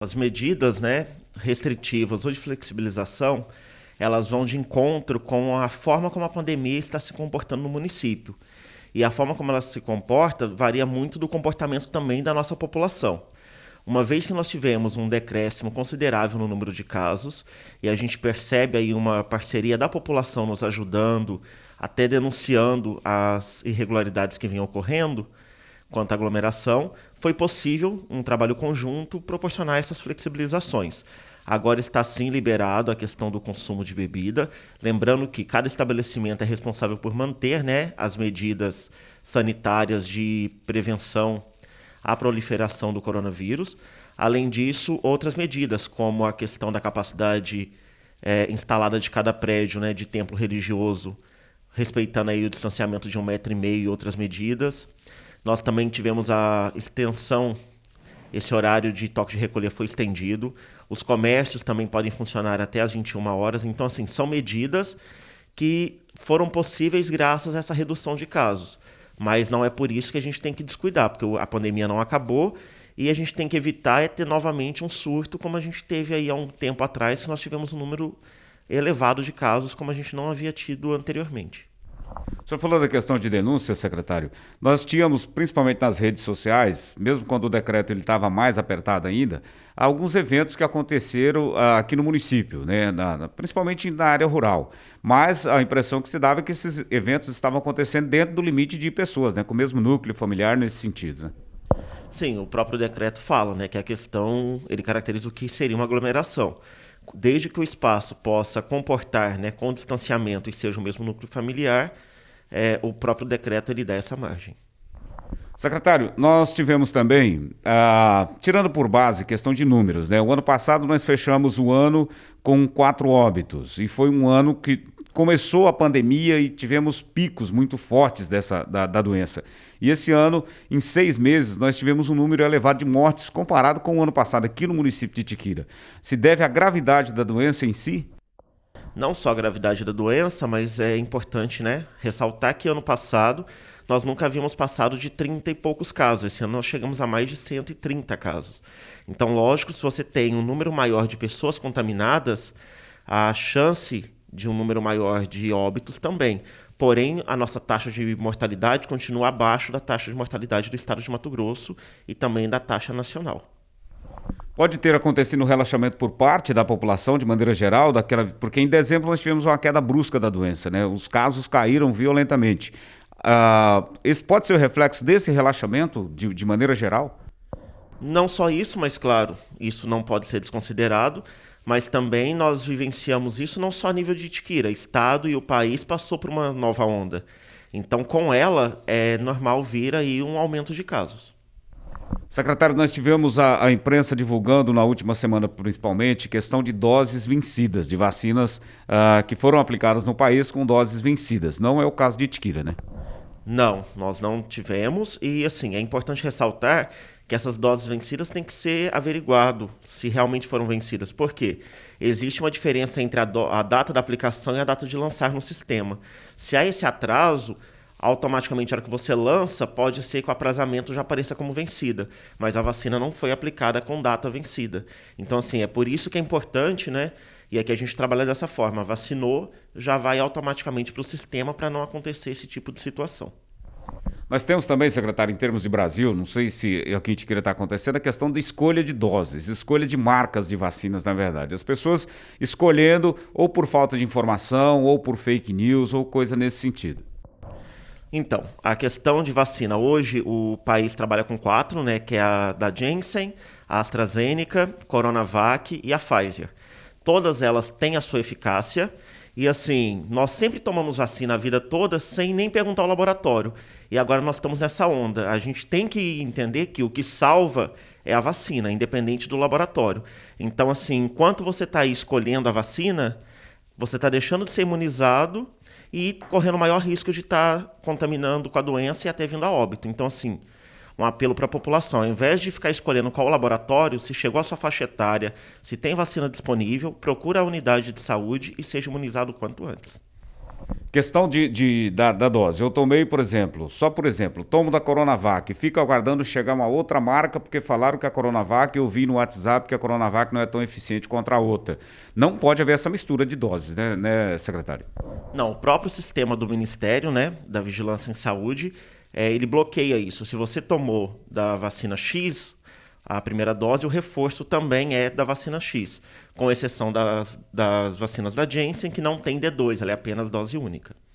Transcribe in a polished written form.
As medidas, né, restritivas ou de flexibilização, elas vão de encontro com a forma como a pandemia está se comportando no município. E a forma como ela se comporta varia muito do comportamento também da nossa população. Uma vez que nós tivemos um decréscimo considerável no número de casos, e a gente percebe aí uma parceria da população nos ajudando, até denunciando as irregularidades que vinham ocorrendo, quanto à aglomeração, foi possível um trabalho conjunto proporcionar essas flexibilizações. Agora está sim liberado a questão do consumo de bebida, lembrando que cada estabelecimento é responsável por manter, né, as medidas sanitárias de prevenção à proliferação do coronavírus. Além disso, outras medidas, como a questão da capacidade instalada de cada prédio, né, de templo religioso, respeitando aí o distanciamento de 1,5 m e outras medidas. Nós também tivemos a extensão, esse horário de toque de recolher foi estendido. Os comércios também podem funcionar até às 21 horas. Então, assim, são medidas que foram possíveis graças a essa redução de casos. Mas não é por isso que a gente tem que descuidar, porque a pandemia não acabou e a gente tem que evitar ter novamente um surto como a gente teve aí há um tempo atrás, que nós tivemos um número elevado de casos como a gente não havia tido anteriormente. O senhor falou da questão de denúncia, secretário. Nós tínhamos, principalmente nas redes sociais, mesmo quando o decreto estava mais apertado ainda, alguns eventos que aconteceram aqui no município, né, principalmente na área rural. Mas a impressão que se dava é que esses eventos estavam acontecendo dentro do limite de pessoas, né, com o mesmo núcleo familiar nesse sentido, né? Sim, o próprio decreto fala, né, que a questão, ele caracteriza o que seria uma aglomeração. Desde que o espaço possa comportar, né, com distanciamento e seja o mesmo núcleo familiar, o próprio decreto ele dá essa margem. Secretário, nós tivemos também, tirando por base questão de números, né? O ano passado nós fechamos o ano com 4 óbitos e foi um ano que começou a pandemia e tivemos picos muito fortes da doença. E esse ano, em 6 meses, nós tivemos um número elevado de mortes comparado com o ano passado aqui no município de Itiquira. Se deve à gravidade da doença em si? Não só a gravidade da doença, mas é importante, né, ressaltar que ano passado nós nunca havíamos passado de 30 e poucos casos. Esse ano nós chegamos a mais de 130 casos. Então, lógico, se você tem um número maior de pessoas contaminadas, a chance de um número maior de óbitos também. Porém, a nossa taxa de mortalidade continua abaixo da taxa de mortalidade do estado de Mato Grosso e também da taxa nacional. Pode ter acontecido um relaxamento por parte da população, de maneira geral, porque em dezembro nós tivemos uma queda brusca da doença, né? Os casos caíram violentamente. Esse pode ser o reflexo desse relaxamento, de maneira geral? Não só isso, mas claro, isso não pode ser desconsiderado, mas também nós vivenciamos isso não só a nível de Itiquira, estado e o país passou por uma nova onda. Então, com ela, é normal vir aí um aumento de casos. Secretário, nós tivemos a imprensa divulgando na última semana, principalmente, questão de doses vencidas, de vacinas que foram aplicadas no país com doses vencidas. Não é o caso de Itiquira, né? Não, nós não tivemos e, assim, é importante ressaltar que essas doses vencidas têm que ser averiguado se realmente foram vencidas. Por quê? Existe uma diferença entre a data da aplicação e a data de lançar no sistema. Se há esse atraso, automaticamente, na hora que você lança, pode ser que o aprazamento já apareça como vencida, mas a vacina não foi aplicada com data vencida. Então, assim, é por isso que é importante, né? E é que a gente trabalha dessa forma. Vacinou, já vai automaticamente para o sistema para não acontecer esse tipo de situação. Nós temos também, secretário, em termos de Brasil, não sei se aqui em Itiquira está acontecendo, a questão da escolha de doses, escolha de marcas de vacinas, na verdade. As pessoas escolhendo ou por falta de informação, ou por fake news, ou coisa nesse sentido. Então, a questão de vacina, hoje o país trabalha com 4, né, que é a da Janssen, a AstraZeneca, Coronavac e a Pfizer. Todas elas têm a sua eficácia e, assim, nós sempre tomamos vacina a vida toda sem nem perguntar ao laboratório. E agora nós estamos nessa onda. A gente tem que entender que o que salva é a vacina, independente do laboratório. Então, assim, enquanto você está aí escolhendo a vacina, você está deixando de ser imunizado e correndo o maior risco de estar contaminando com a doença e até vindo a óbito. Então, assim, um apelo para a população, ao invés de ficar escolhendo qual laboratório, se chegou a sua faixa etária, se tem vacina disponível, procura a unidade de saúde e seja imunizado o quanto antes. Questão da dose. Eu tomei, por exemplo, tomo da Coronavac, fico aguardando chegar uma outra marca, porque falaram que a Coronavac, eu vi no WhatsApp que a Coronavac não é tão eficiente contra a outra. Não pode haver essa mistura de doses, né, secretário? Não, o próprio sistema do Ministério, né, da Vigilância em Saúde, ele bloqueia isso. Se você tomou da vacina X, a primeira dose, o reforço também é da vacina X, com exceção das vacinas da Janssen, que não tem D2, ela é apenas dose única.